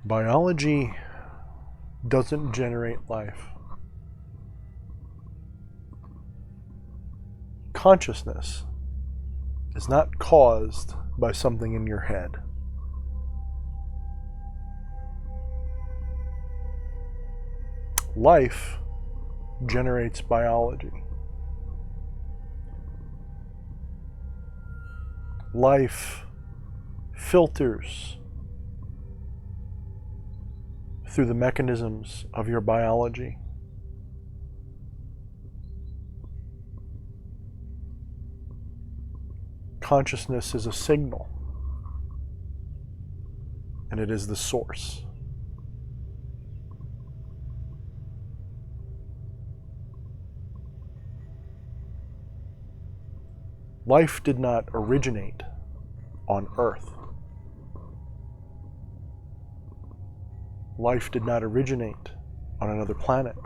Biology doesn't generate life. Consciousness is not caused by something in your head. Life generates biology. Life filters through the mechanisms of your biology. Consciousness is a signal, and it is the source. Life did not originate on Earth. Life did not originate on another planet.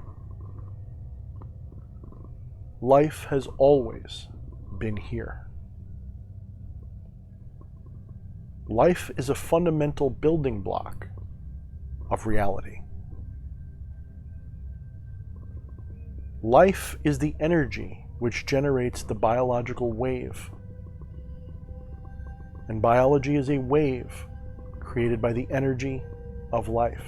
Life has always been here. Life is a fundamental building block of reality. Life is the energy which generates the biological wave. And biology is a wave created by the energy of life.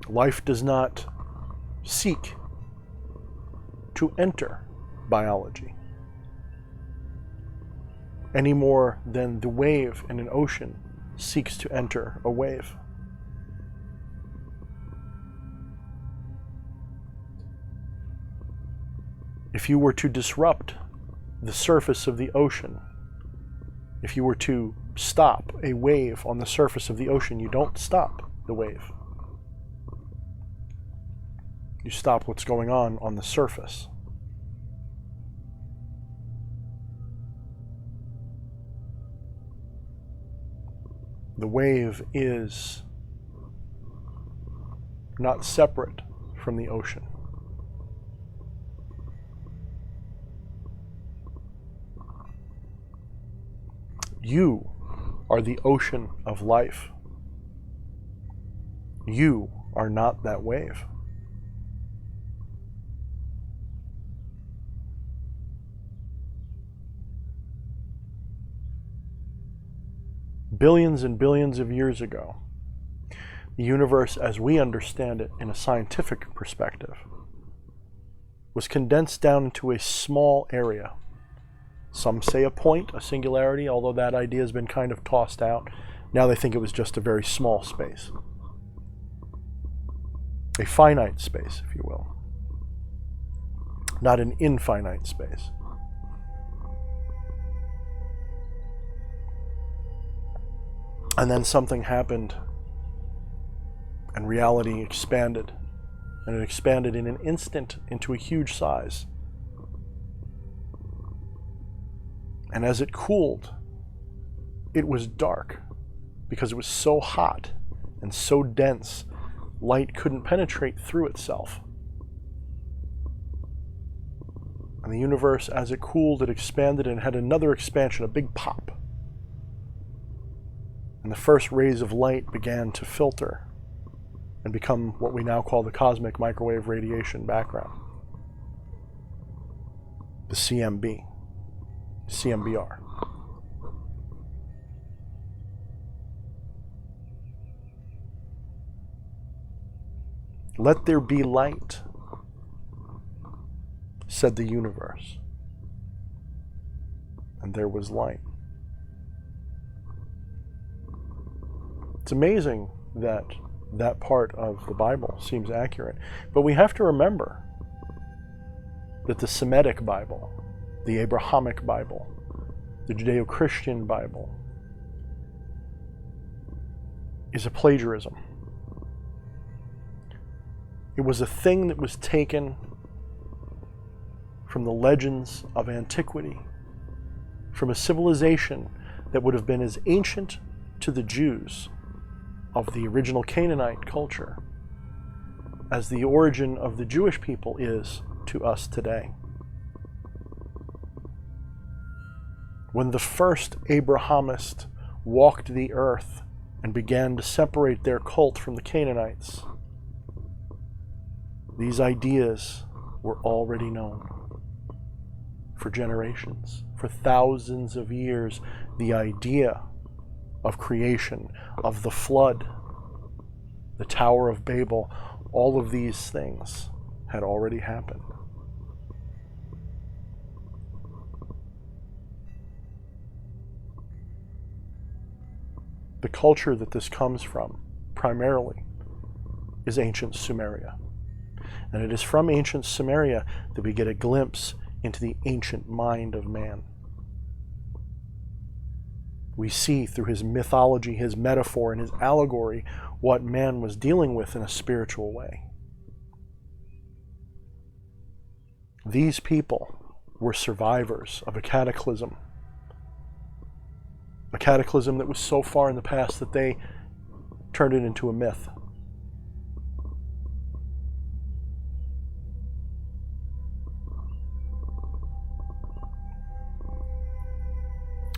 Life does not seek to enter biology any more than the wave in an ocean seeks to enter a wave. If you were to disrupt the surface of the ocean, if you were to stop a wave on the surface of the ocean, you don't stop the wave. You stop what's going on the surface. The wave is not separate from the ocean. You are the ocean of life. You are not that wave. Billions and billions of years ago, the universe as we understand it in a scientific perspective was condensed down into a small area. Some say a point, a singularity, although that idea has been kind of tossed out. Now they think it was just a very small space. A finite space, if you will. Not an infinite space. And then something happened, and reality expanded. And it expanded in an instant into a huge size. And as it cooled, it was dark because it was so hot and so dense, light couldn't penetrate through itself. And the universe, as it cooled, it expanded and had another expansion, a big pop. And the first rays of light began to filter and become what we now call the cosmic microwave radiation background, the CMBR. Let there be light, said the universe. And there was light. It's amazing that that part of the Bible seems accurate. But we have to remember that the Semitic Bible, the Abrahamic Bible, the Judeo-Christian Bible, is a plagiarism. It was a thing that was taken from the legends of antiquity, from a civilization that would have been as ancient to the Jews of the original Canaanite culture as the origin of the Jewish people is to us today. When the first Abrahamist walked the earth and began to separate their cult from the Canaanites, these ideas were already known for generations, for thousands of years. The idea of creation, of the flood, the Tower of Babel, all of these things had already happened. The culture that this comes from, primarily, is ancient Sumeria. And it is from ancient Sumeria that we get a glimpse into the ancient mind of man. We see through his mythology, his metaphor, and his allegory what man was dealing with in a spiritual way. These people were survivors of a cataclysm that was so far in the past that they turned it into a myth.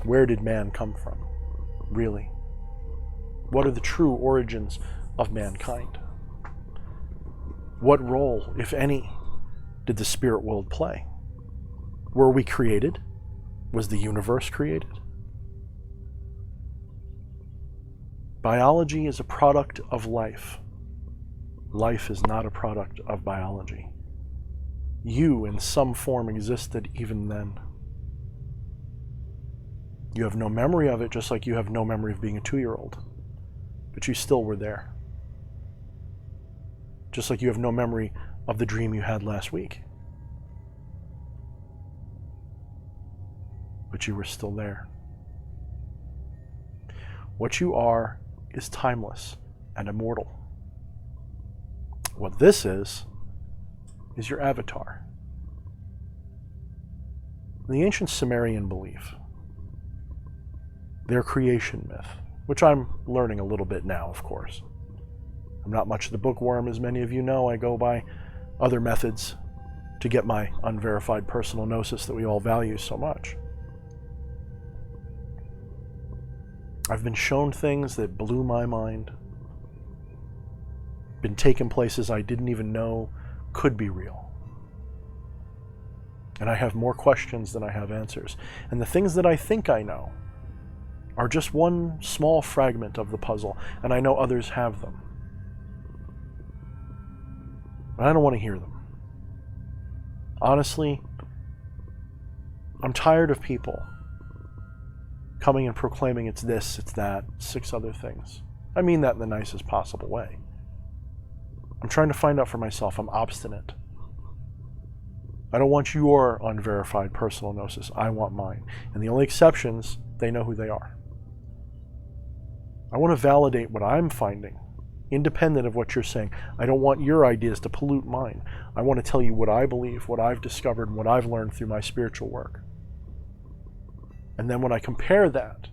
Where did man come from, really? What are the true origins of mankind? What role, if any, did the spirit world play? Were we created? Was the universe created? Biology is a product of life. Life is not a product of biology. You, in some form, existed even then. You have no memory of it, just like you have no memory of being a 2-year-old. But you still were there. Just like you have no memory of the dream you had last week. But you were still there. What you are is timeless and immortal. What this is your avatar. The ancient Sumerian belief, their creation myth, which I'm learning a little bit now, of course. I'm not much of the bookworm, as many of you know. I go by other methods to get my unverified personal gnosis that we all value so much. I've been shown things that blew my mind, been taken places I didn't even know could be real. And I have more questions than I have answers. And the things that I think I know are just one small fragment of the puzzle, and I know others have them. But I don't want to hear them. Honestly, I'm tired of people coming and proclaiming it's this, it's that, 6 other things. I mean that in the nicest possible way. I'm trying to find out for myself. I'm obstinate. I don't want your unverified personal gnosis. I want mine. And the only exceptions, they know who they are. I want to validate what I'm finding, independent of what you're saying. I don't want your ideas to pollute mine. I want to tell you what I believe, what I've discovered, and what I've learned through my spiritual work. And then when I compare that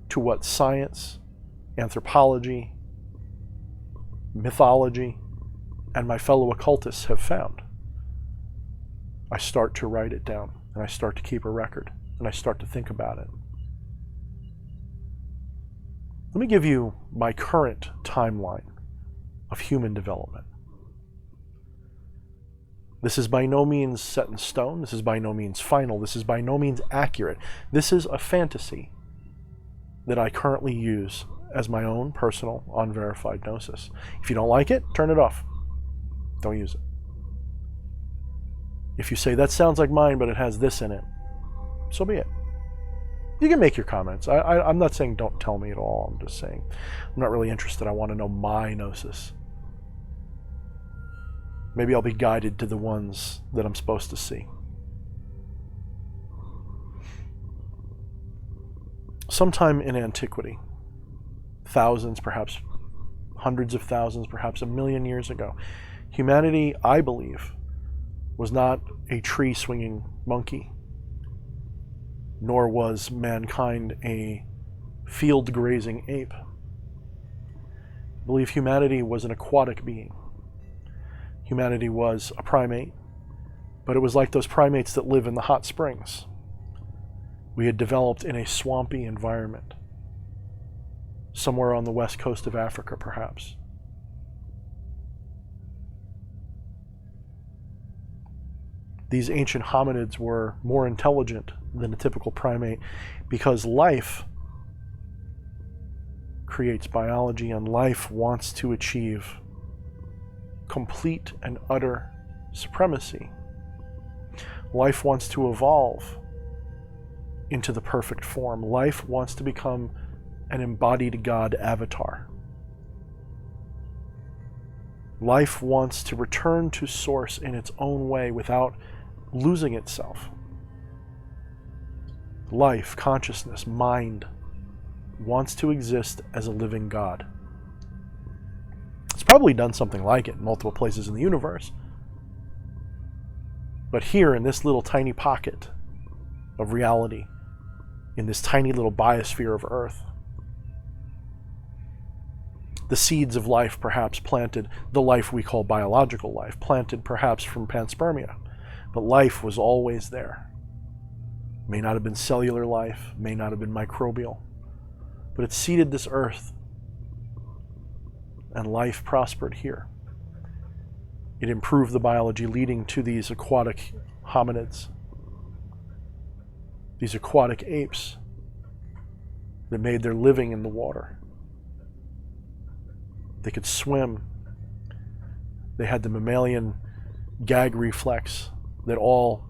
to what science, anthropology, mythology, and my fellow occultists have found, I start to write it down, and I start to keep a record, and I start to think about it. Let me give you my current timeline of human development. This is by no means set in stone. This is by no means final. This is by no means accurate. This is a fantasy that I currently use as my own personal unverified gnosis. If you don't like it, turn it off. Don't use it. If you say, that sounds like mine, but it has this in it, so be it. You can make your comments. I'm not saying don't tell me at all. I'm just saying I'm not really interested. I want to know my gnosis. Maybe I'll be guided to the ones that I'm supposed to see. Sometime in antiquity, thousands, perhaps hundreds of thousands, perhaps 1 million years ago, humanity, I believe, was not a tree-swinging monkey, nor was mankind a field-grazing ape. I believe humanity was an aquatic being. Humanity was a primate, but it was like those primates that live in the hot springs. We had developed in a swampy environment, somewhere on the west coast of Africa, perhaps. These ancient hominids were more intelligent than a typical primate because life creates biology, and life wants to achieve complete and utter supremacy. Life wants to evolve into the perfect form. Life wants to become an embodied God avatar. Life wants to return to source in its own way without losing itself. Life, consciousness, mind wants to exist as a living God. It's probably done something like it in multiple places in the universe. But here in this little tiny pocket of reality, in this tiny little biosphere of Earth, the seeds of life perhaps planted, the life we call biological life, planted perhaps from panspermia, but life was always there. May not have been cellular life, may not have been microbial, but it seeded this earth, and life prospered here. It improved the biology, leading to these aquatic hominids, these aquatic apes that made their living in the water. They could swim. They had the mammalian gag reflex that all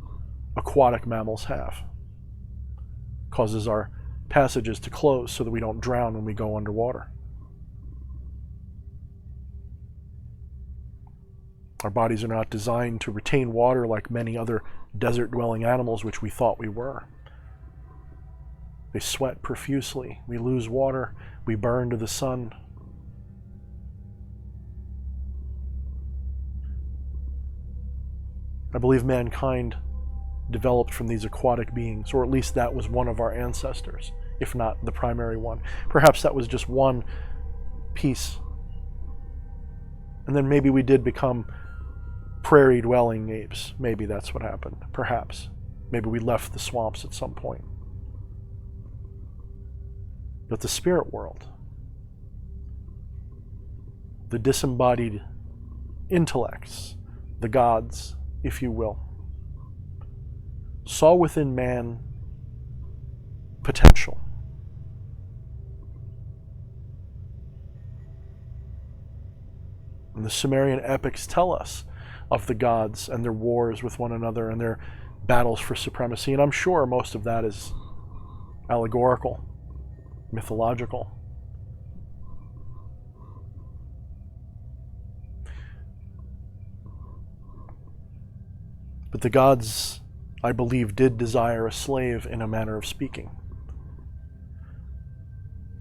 aquatic mammals have. Causes our passages to close so that we don't drown when we go underwater. Our bodies are not designed to retain water like many other desert-dwelling animals, which we thought we were. They sweat profusely. We lose water. We burn to the sun. I believe mankind developed from these aquatic beings, or at least that was one of our ancestors, if not the primary one. Perhaps that was just one piece. And then maybe we did become prairie-dwelling apes. Maybe that's what happened. Perhaps. Maybe we left the swamps at some point. But the spirit world, the disembodied intellects, the gods, if you will, saw within man potential. And the Sumerian epics tell us of the gods and their wars with one another and their battles for supremacy. And I'm sure most of that is allegorical, mythological. But the gods, I believe, did desire a slave in a manner of speaking.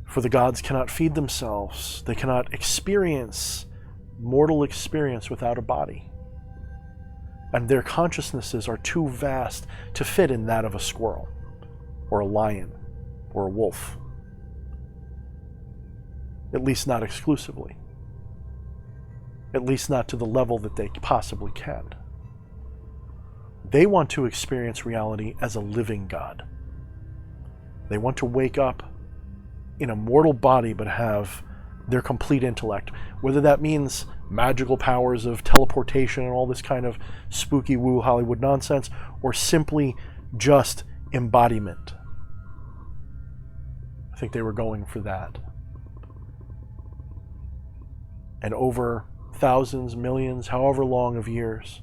For the gods cannot feed themselves. They cannot experience mortal experience without a body. And their consciousnesses are too vast to fit in that of a squirrel, or a lion, or a wolf. At least not exclusively. At least not to the level that they possibly can. They want to experience reality as a living God. They want to wake up in a mortal body but have their complete intellect, whether that means magical powers of teleportation and all this kind of spooky woo Hollywood nonsense, or simply just embodiment. I think they were going for that. And over thousands, millions, however long of years,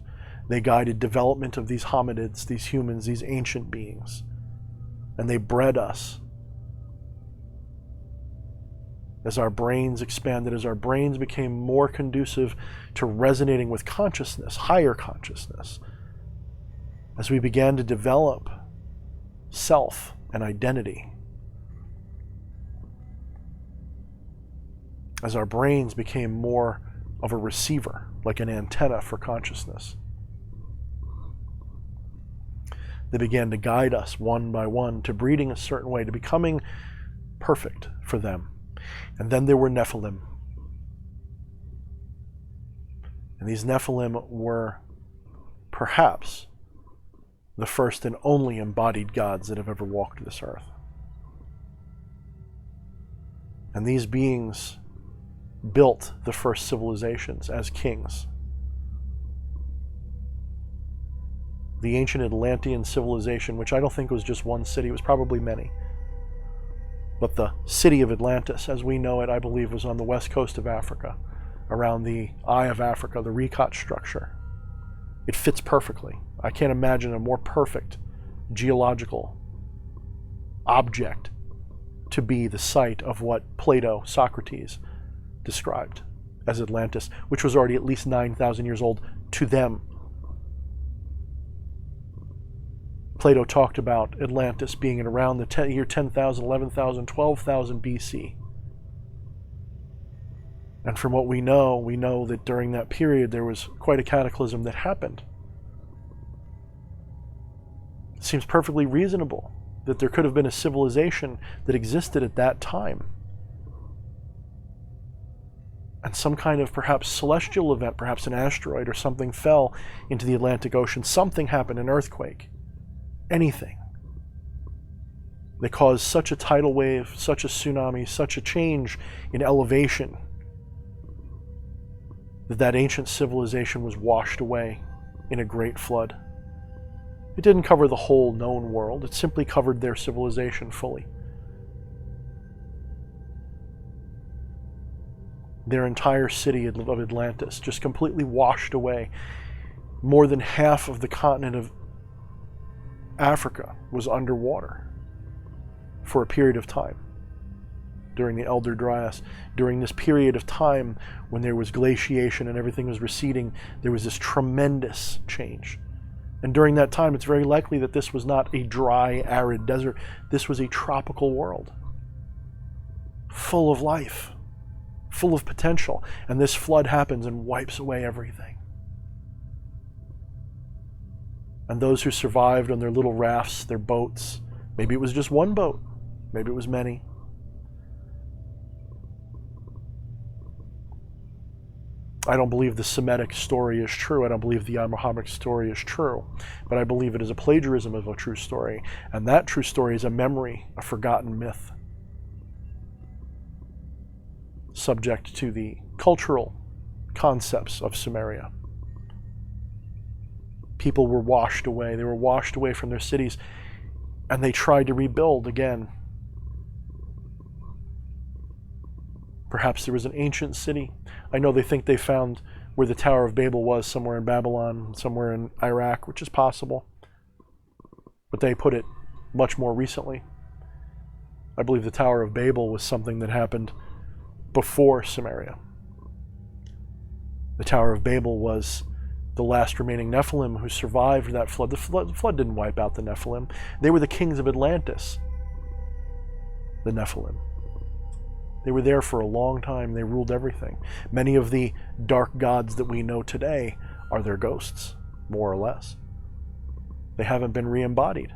they guided development of these hominids, these humans, these ancient beings. And they bred us. As our brains expanded, as our brains became more conducive to resonating with consciousness, higher consciousness, as we began to develop self and identity, as our brains became more of a receiver, like an antenna for consciousness, they began to guide us one by one to breeding a certain way, to becoming perfect for them. And then there were Nephilim. And these Nephilim were perhaps the first and only embodied gods that have ever walked this earth. And these beings built the first civilizations as kings. The ancient Atlantean civilization, which I don't think was just one city, it was probably many. But the city of Atlantis, as we know it, I believe was on the west coast of Africa, around the Eye of Africa, the Recot structure. It fits perfectly. I can't imagine a more perfect geological object to be the site of what Plato, Socrates, described as Atlantis, which was already at least 9,000 years old to them. Plato talked about Atlantis being in around the year 10,000, 11,000, 12,000 BC. And from what we know that during that period there was quite a cataclysm that happened. It seems perfectly reasonable that there could have been a civilization that existed at that time. And some kind of perhaps celestial event, perhaps an asteroid or something fell into the Atlantic Ocean. Something happened, an earthquake. Anything. They caused such a tidal wave, such a tsunami, such a change in elevation that ancient civilization was washed away in a great flood. It didn't cover the whole known world, it simply covered their civilization fully. Their entire city of Atlantis just completely washed away. More than half of the continent of Africa was underwater for a period of time during the Elder Dryas. During this period of time when there was glaciation and everything was receding, there was this tremendous change. And during that time, it's very likely that this was not a dry, arid desert. This was a tropical world, full of life, full of potential. And this flood happens and wipes away everything. And those who survived on their little rafts, their boats, maybe it was just one boat, maybe it was many. I don't believe the Semitic story is true. I don't believe the Abrahamic story is true. But I believe it is a plagiarism of a true story. And that true story is a memory, a forgotten myth, subject to the cultural concepts of Sumeria. People were washed away. They were washed away from their cities, and they tried to rebuild again. Perhaps there was an ancient city. I know they think they found where the Tower of Babel was, somewhere in Babylon, somewhere in Iraq, which is possible. But they put it much more recently. I believe the Tower of Babel was something that happened before Sumeria. The Tower of Babel was the last remaining Nephilim who survived that flood. The flood didn't wipe out the Nephilim. They were the kings of Atlantis, the Nephilim. They were there for a long time. They ruled everything. Many of the dark gods that we know today are their ghosts, more or less. They haven't been re-embodied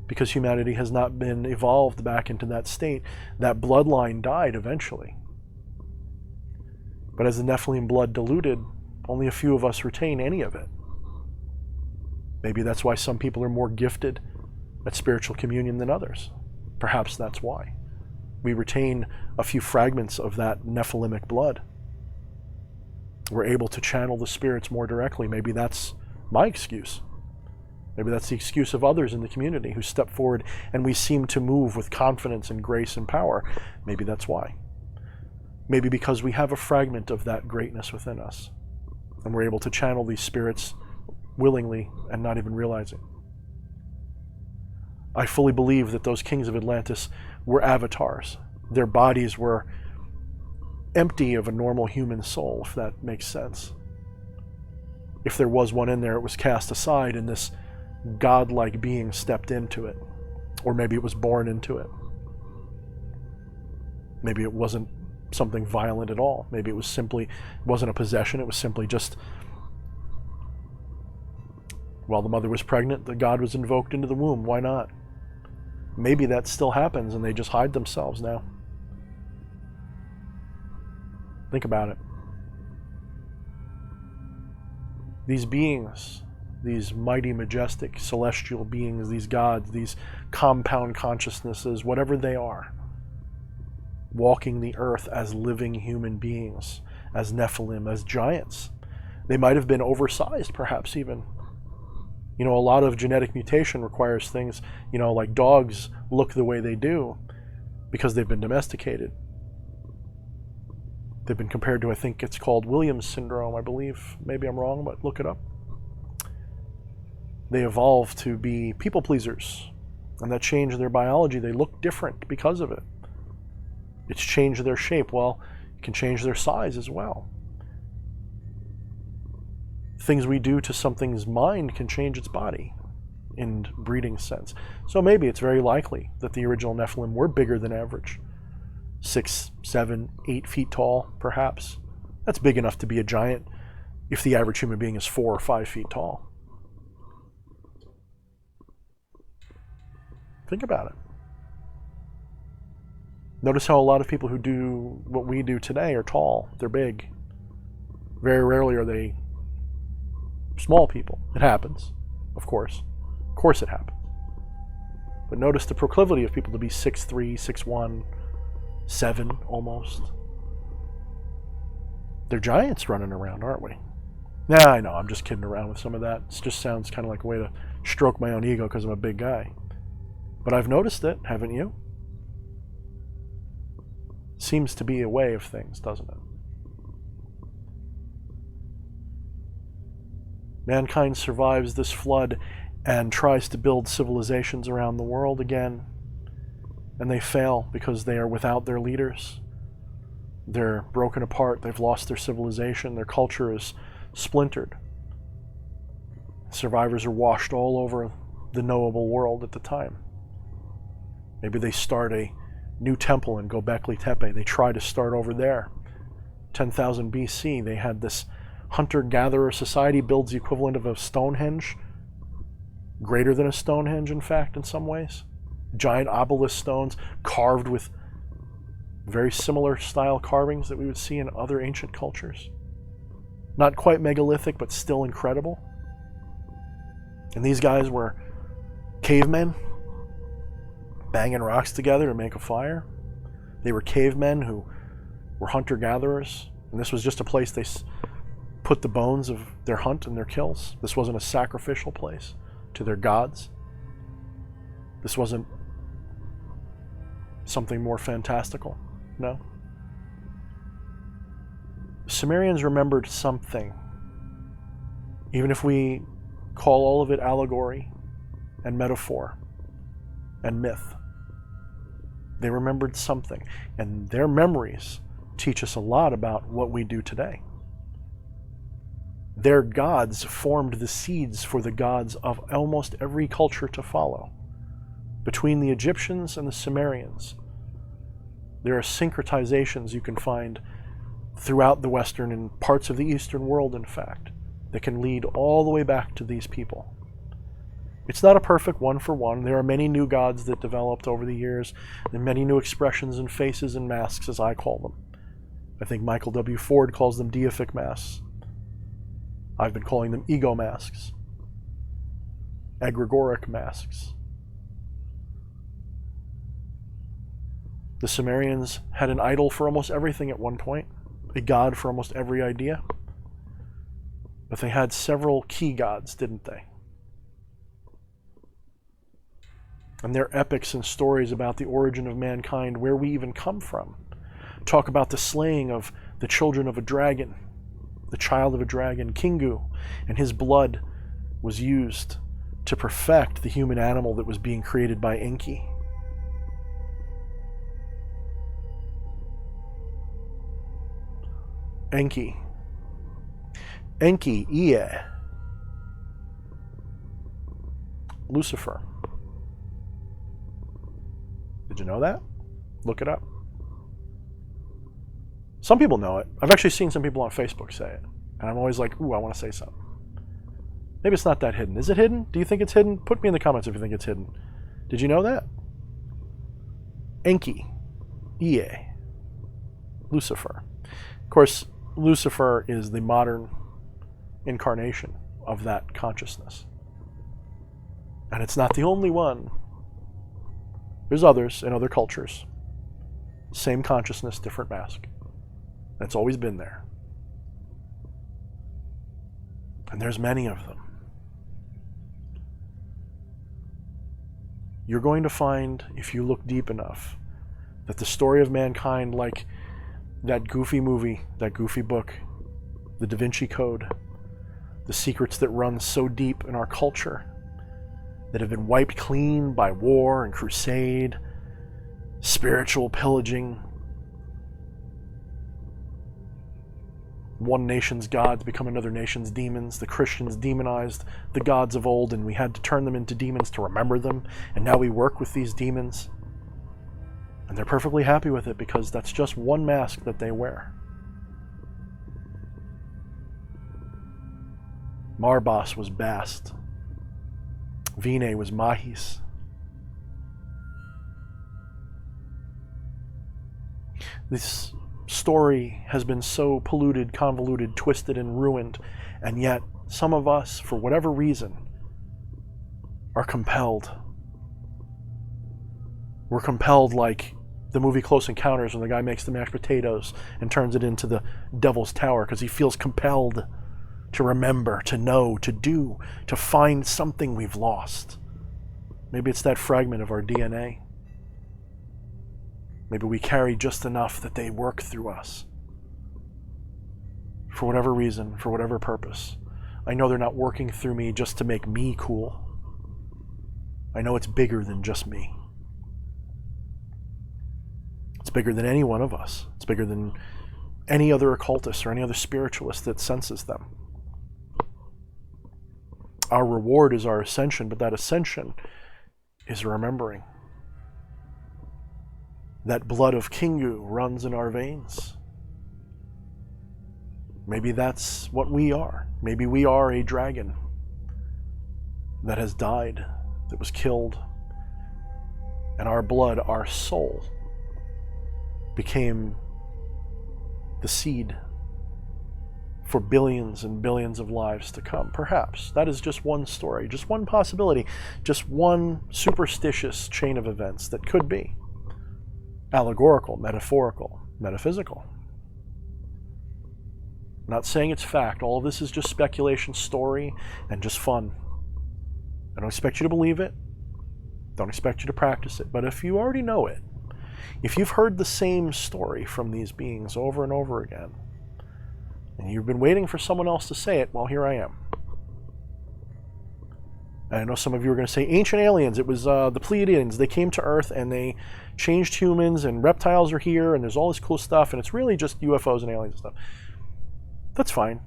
because humanity has not been evolved back into that state. That bloodline died eventually. But as the Nephilim blood diluted, only a few of us retain any of it. Maybe that's why some people are more gifted at spiritual communion than others. Perhaps that's why. We retain a few fragments of that Nephilimic blood. We're able to channel the spirits more directly. Maybe that's my excuse. Maybe that's the excuse of others in the community who step forward and we seem to move with confidence and grace and power. Maybe that's why. Maybe because we have a fragment of that greatness within us. And we're able to channel these spirits willingly and not even realizing. I fully believe that those kings of Atlantis were avatars. Their bodies were empty of a normal human soul, if that makes sense. If there was one in there, it was cast aside and this godlike being stepped into it. Or maybe it was born into it. Maybe it wasn't something violent at all. Maybe it wasn't a possession. It was simply just, while the mother was pregnant, the god was invoked into the womb. Why not? Maybe that still happens and they just hide themselves now. Think about it. These beings these mighty, majestic, celestial beings, these gods, these compound consciousnesses, whatever they are, walking the earth as living human beings, as Nephilim, as giants. They might have been oversized, perhaps even. You know, a lot of genetic mutation requires things, you know, like dogs look the way they do because they've been domesticated. They've been compared to, I think it's called Williams syndrome, I believe. Maybe I'm wrong, but look it up. They evolved to be people pleasers, and that changed their biology. They look different because of it. It's changed their shape. Well, it can change their size as well. Things we do to something's mind can change its body in breeding sense. So maybe it's very likely that the original Nephilim were bigger than average. 6, 7, 8 feet tall, perhaps. That's big enough to be a giant if the average human being is 4 or 5 feet tall. Think about it. Notice how a lot of people who do what we do today are tall. They're big. Very rarely are they small people. It happens, of course. Of course it happens. But notice the proclivity of people to be 6'3", 6'1", 7 almost. They're giants running around, aren't we? Nah, I know, I'm just kidding around with some of that. It just sounds kind of like a way to stroke my own ego because I'm a big guy. But I've noticed it, haven't you? Seems to be a way of things, doesn't it? Mankind survives this flood and tries to build civilizations around the world again. And they fail because they are without their leaders. They're broken apart. They've lost their civilization. Their culture is splintered. Survivors are washed all over the knowable world at the time. Maybe they start a new temple in Göbekli Tepe. They try to start over there. 10,000 BC, they had this hunter-gatherer society, builds the equivalent of a Stonehenge. Greater than a Stonehenge, in fact, in some ways. Giant obelisk stones carved with very similar style carvings that we would see in other ancient cultures. Not quite megalithic, but still incredible. And these guys were cavemen, banging rocks together to make a fire. They were cavemen who were hunter-gatherers, and this was just a place they put the bones of their hunt and their kills. This wasn't a sacrificial place to their gods. This wasn't something more fantastical. No. The Sumerians remembered something. Even if we call all of it allegory and metaphor and myth, they remembered something. And their memories teach us a lot about what we do today. Their gods formed the seeds for the gods of almost every culture to follow. Between the Egyptians and the Sumerians, there are syncretizations you can find throughout the Western and parts of the Eastern world, in fact, that can lead all the way back to these people. It's not a perfect one-for-one. There are many new gods that developed over the years, and many new expressions and faces and masks, as I call them. I think Michael W. Ford calls them deific masks. I've been calling them ego masks, egregoric masks. The Sumerians had an idol for almost everything at one point, a god for almost every idea. But they had several key gods, didn't they? And their epics and stories about the origin of mankind, where we even come from, talk about the slaying of the children of a dragon, the child of a dragon, Kingu, and his blood was used to perfect the human animal that was being created by Enki. Enki. Enki, Ea. Lucifer. Did you know that? Look it up. Some people know it. I've actually seen some people on Facebook say it. And I'm always like, ooh, I want to say something. Maybe it's not that hidden. Is it hidden? Do you think it's hidden? Put me in the comments if you think it's hidden. Did you know that? Enki. Ea. Lucifer. Of course, Lucifer is the modern incarnation of that consciousness. And it's not the only one. There's others in other cultures. Same consciousness, different mask. It's always been there. And there's many of them. You're going to find, if you look deep enough, that the story of mankind, like that goofy movie, that goofy book, the Da Vinci Code, the secrets that run so deep in our culture, that have been wiped clean by war and crusade, spiritual pillaging. One nation's gods become another nation's demons. The Christians demonized the gods of old, and we had to turn them into demons to remember them. And now we work with these demons. And they're perfectly happy with it because that's just one mask that they wear. Marbas was Bast. Vine was Mahis. This story has been so polluted, convoluted, twisted, and ruined, and yet some of us, for whatever reason, are compelled. We're compelled like the movie Close Encounters when the guy makes the mashed potatoes and turns it into the Devil's Tower because he feels compelled to remember, to know, to do, to find something we've lost. Maybe it's that fragment of our DNA. Maybe we carry just enough that they work through us. For whatever reason, for whatever purpose. I know they're not working through me just to make me cool. I know it's bigger than just me. It's bigger than any one of us. It's bigger than any other occultist or any other spiritualist that senses them. Our reward is our ascension, but that ascension is remembering. That blood of Kingu runs in our veins. Maybe that's what we are. Maybe we are a dragon that has died, that was killed, and our blood, our soul, became the seed for billions and billions of lives to come. Perhaps. That is just one story, just one possibility, just one superstitious chain of events that could be. Allegorical, metaphorical, metaphysical. I'm not saying it's fact. All of this is just speculation, story, and just fun. I don't expect you to believe it. Don't expect you to practice it. But if you already know it, if you've heard the same story from these beings over and over again, and you've been waiting for someone else to say it, well, here I am. And I know some of you are going to say ancient aliens. It was the Pleiadians. They came to Earth and they changed humans, and reptiles are here, and there's all this cool stuff, and it's really just UFOs and aliens and stuff. That's fine.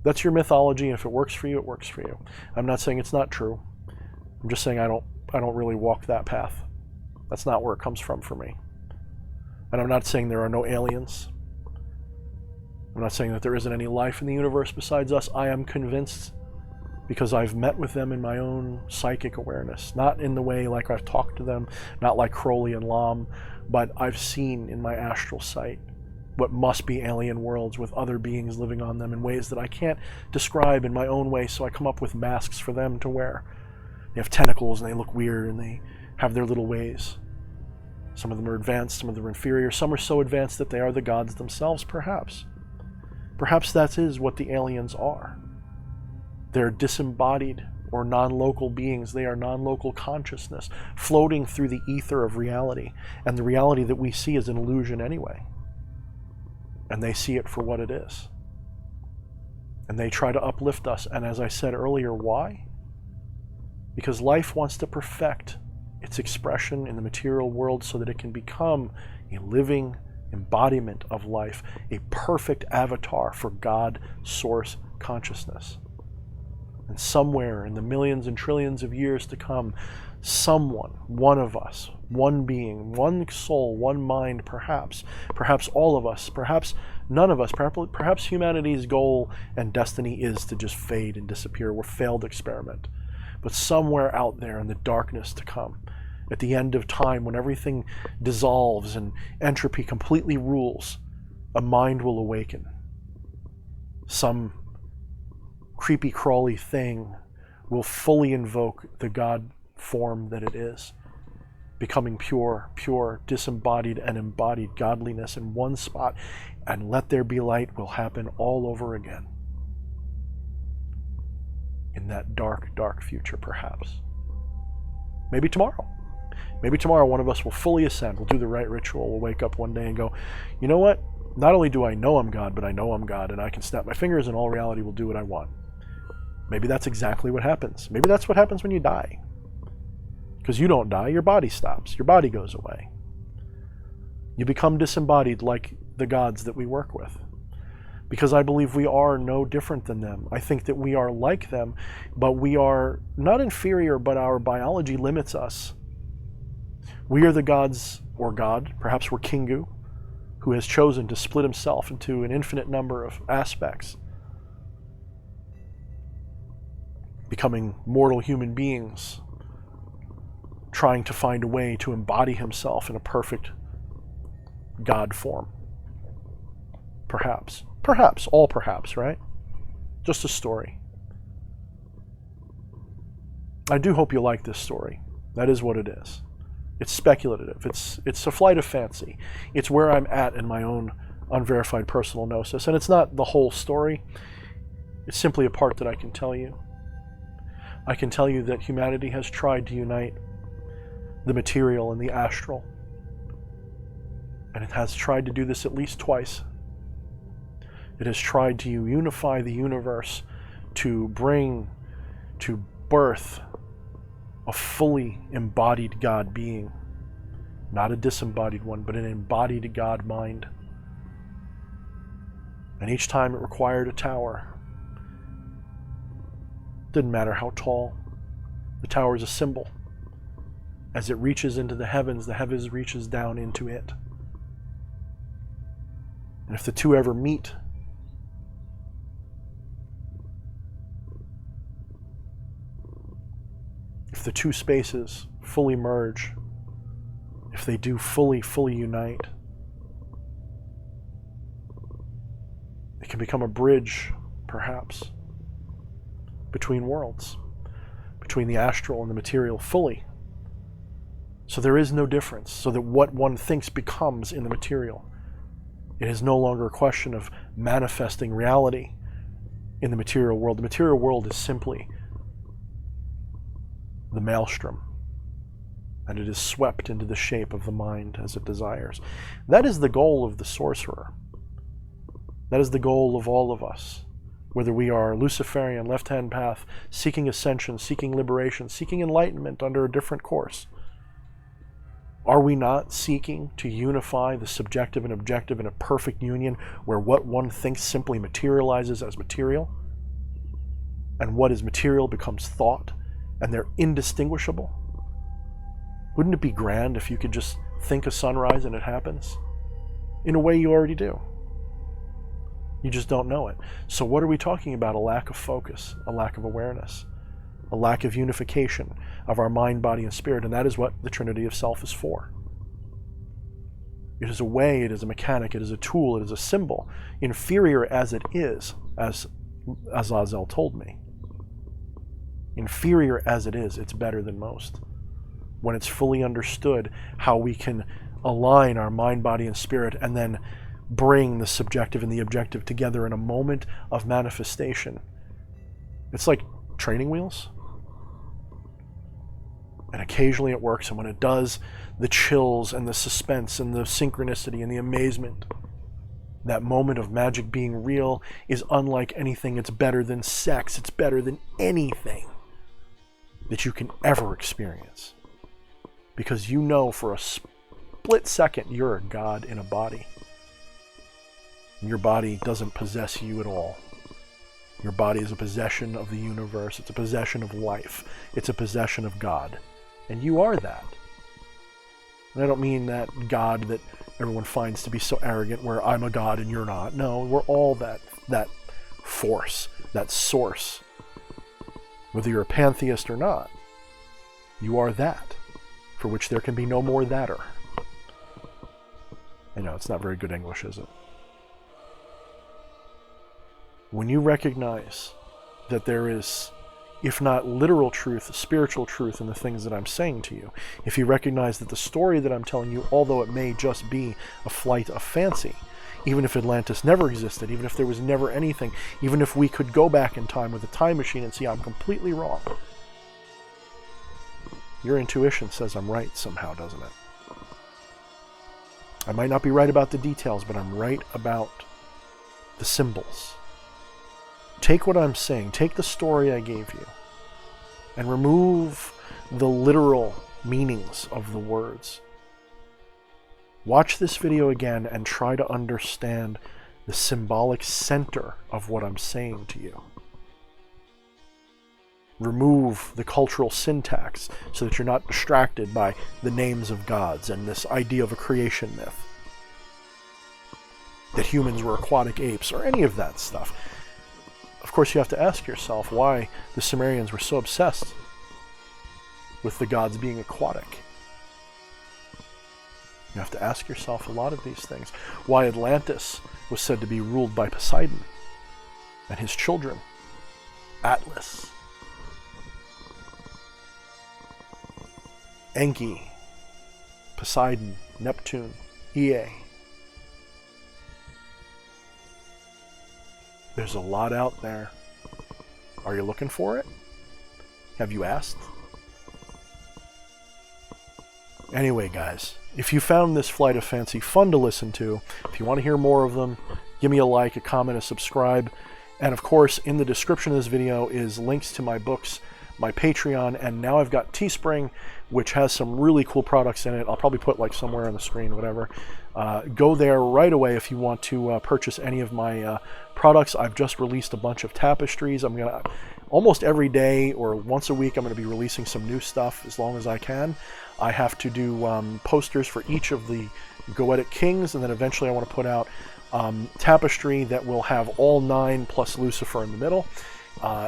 That's your mythology, and if it works for you, it works for you. I'm not saying it's not true. I'm just saying I don't really walk that path. That's not where it comes from for me. And I'm not saying there are no aliens. I'm not saying that there isn't any life in the universe besides us. I am convinced because I've met with them in my own psychic awareness. Not in the way like I've talked to them, not like Crowley and Lam, but I've seen in my astral sight what must be alien worlds with other beings living on them in ways that I can't describe in my own way, so I come up with masks for them to wear. They have tentacles and they look weird and they have their little ways. Some of them are advanced, some of them are inferior, some are so advanced that they are the gods themselves, perhaps. Perhaps that is what the aliens are. They're disembodied or non-local beings. They are non-local consciousness floating through the ether of reality. And the reality that we see is an illusion anyway. And they see it for what it is. And they try to uplift us. And as I said earlier, why? Because life wants to perfect its expression in the material world so that it can become a living embodiment of life, a perfect avatar for God, source, consciousness. And somewhere in the millions and trillions of years to come, someone, one of us, one being, one soul, one mind, perhaps all of us, perhaps none of us, perhaps humanity's goal and destiny is to just fade and disappear. We're a failed experiment. But somewhere out there in the darkness to come, at the end of time, when everything dissolves and entropy completely rules, a mind will awaken. Some creepy crawly thing will fully invoke the God form that it is, becoming pure, disembodied and embodied godliness in one spot, and let there be light will happen all over again. In that dark, dark future, perhaps. Maybe tomorrow. Maybe tomorrow one of us will fully ascend. We'll do the right ritual. We'll wake up one day and go, you know what? Not only do I know I'm God, but I know I'm God, and I can snap my fingers and all reality will do what I want. Maybe that's exactly what happens. Maybe that's what happens when you die. Because you don't die, your body stops. Your body goes away. You become disembodied like the gods that we work with. Because I believe we are no different than them. I think that we are like them, but we are not inferior, but our biology limits us. We are the gods, or God, perhaps we're Kingu, who has chosen to split himself into an infinite number of aspects, becoming mortal human beings, trying to find a way to embody himself in a perfect God form. Perhaps. Perhaps. All perhaps, right? Just a story. I do hope you like this story. That is what it is. It's speculative. It's a flight of fancy. It's where I'm at in my own unverified personal gnosis. And it's not the whole story. It's simply a part that I can tell you. I can tell you that humanity has tried to unite the material and the astral. And it has tried to do this at least twice. It has tried to unify the universe to bring to birth a fully embodied God being. Not a disembodied one, but an embodied God mind. And each time it required a tower. Didn't matter how tall. The tower is a symbol. As it reaches into the heavens reaches down into it. And if the two ever meet, if the two spaces fully merge, if they do fully unite, it can become a bridge, perhaps, between worlds, between the astral and the material fully. So there is no difference, so that what one thinks becomes in the material. It is no longer a question of manifesting reality in the material world. The material world is simply the maelstrom, and it is swept into the shape of the mind as it desires. That is the goal of the sorcerer. That is the goal of all of us, whether we are Luciferian, left-hand path, seeking ascension, seeking liberation, seeking enlightenment under a different course. Are we not seeking to unify the subjective and objective in a perfect union where what one thinks simply materializes as material, and what is material becomes thought, and they're indistinguishable? Wouldn't it be grand if you could just think a sunrise and it happens? In a way you already do. You just don't know it. So what are we talking about? A lack of focus, a lack of awareness, a lack of unification of our mind, body, and spirit, and that is what the Trinity of Self is for. It is a way, it is a mechanic, it is a tool, it is a symbol, inferior as it is, as Azazel told me. Inferior as it is, it's better than most. When it's fully understood how we can align our mind, body, and spirit, and then bring the subjective and the objective together in a moment of manifestation. It's like training wheels. And occasionally it works, and when it does, the chills and the suspense and the synchronicity and the amazement, that moment of magic being real, is unlike anything. It's better than sex. It's better than anything that you can ever experience. Because you know for a split second you're a god in a body. And your body doesn't possess you at all. Your body is a possession of the universe. It's a possession of life. It's a possession of God. And you are that. And I don't mean that God that everyone finds to be so arrogant where I'm a god and you're not. No, we're all that force, that source. Whether you're a pantheist or not, you are that, for which there can be no more thater. I know, it's not very good English, is it? When you recognize that there is, if not literal truth, spiritual truth in the things that I'm saying to you. If you recognize that the story that I'm telling you, although it may just be a flight of fancy, even if Atlantis never existed, even if there was never anything, even if we could go back in time with a time machine and see I'm completely wrong, your intuition says I'm right somehow, doesn't it? I might not be right about the details, but I'm right about the symbols. Take what I'm saying, take the story I gave you, and remove the literal meanings of the words. Watch this video again and try to understand the symbolic center of what I'm saying to you. Remove the cultural syntax so that you're not distracted by the names of gods and this idea of a creation myth, that humans were aquatic apes, or any of that stuff. Of course, you have to ask yourself why the Sumerians were so obsessed with the gods being aquatic. You have to ask yourself a lot of these things. Why Atlantis was said to be ruled by Poseidon and his children, Atlas, Enki, Poseidon, Neptune, Ea. There's a lot out there. Are you looking for it? Have you asked? Anyway, guys, if you found this Flight of Fancy fun to listen to, if you want to hear more of them, give me a like, a comment, a subscribe. And of course, in the description of this video is links to my books, my Patreon, and now I've got Teespring, which has some really cool products in it. I'll probably put like somewhere on the screen, whatever. Go there right away if you want to purchase any of my products. I've just released a bunch of tapestries. I'm gonna, almost every day or once a week, I'm gonna be releasing some new stuff as long as I can. I have to do posters for each of the Goetic kings, and then eventually I want to put out tapestry that will have all 9 plus Lucifer in the middle.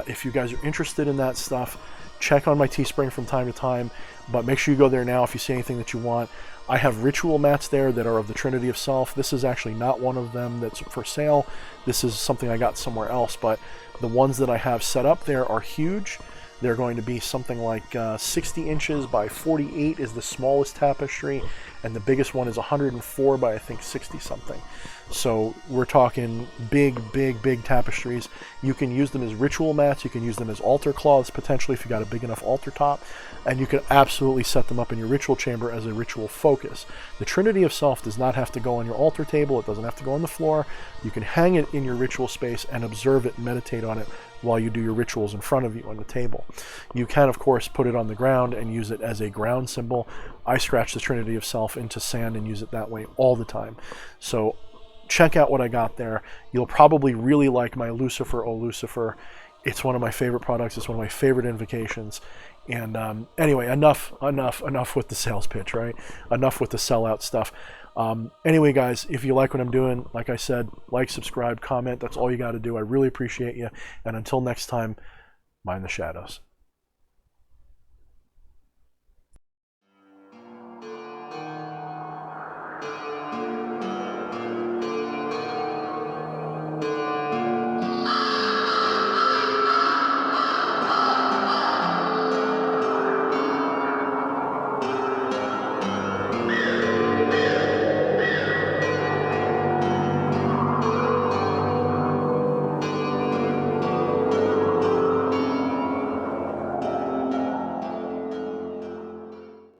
If you guys are interested in that stuff, check on my Teespring from time to time, but make sure you go there now if you see anything that you want. I have ritual mats there that are of the Trinity of Self. This is actually not one of them that's for sale. This is something I got somewhere else, but the ones that I have set up there are huge. They're going to be something like 60 inches by 48 is the smallest tapestry, and the biggest one is 104 by I think 60 something. So we're talking big, big, big tapestries. You can use them as ritual mats. You can use them as altar cloths, potentially, if you got a big enough altar top. And you can absolutely set them up in your ritual chamber as a ritual focus. The Trinity of Self does not have to go on your altar table. It doesn't have to go on the floor. You can hang it in your ritual space and observe it and meditate on it while you do your rituals in front of you on the table. You can, of course, put it on the ground and use it as a ground symbol. I scratch the Trinity of Self into sand and use it that way all the time. So check out what I got there. You'll probably really like my Lucifer, Oh Lucifer. It's one of my favorite products. It's one of my favorite invocations. And anyway, enough with the sales pitch, right? Enough with the sellout stuff. Anyway, guys, if you like what I'm doing, like I said, like, subscribe, comment. That's all you got to do. I really appreciate you. And until next time, mind the shadows.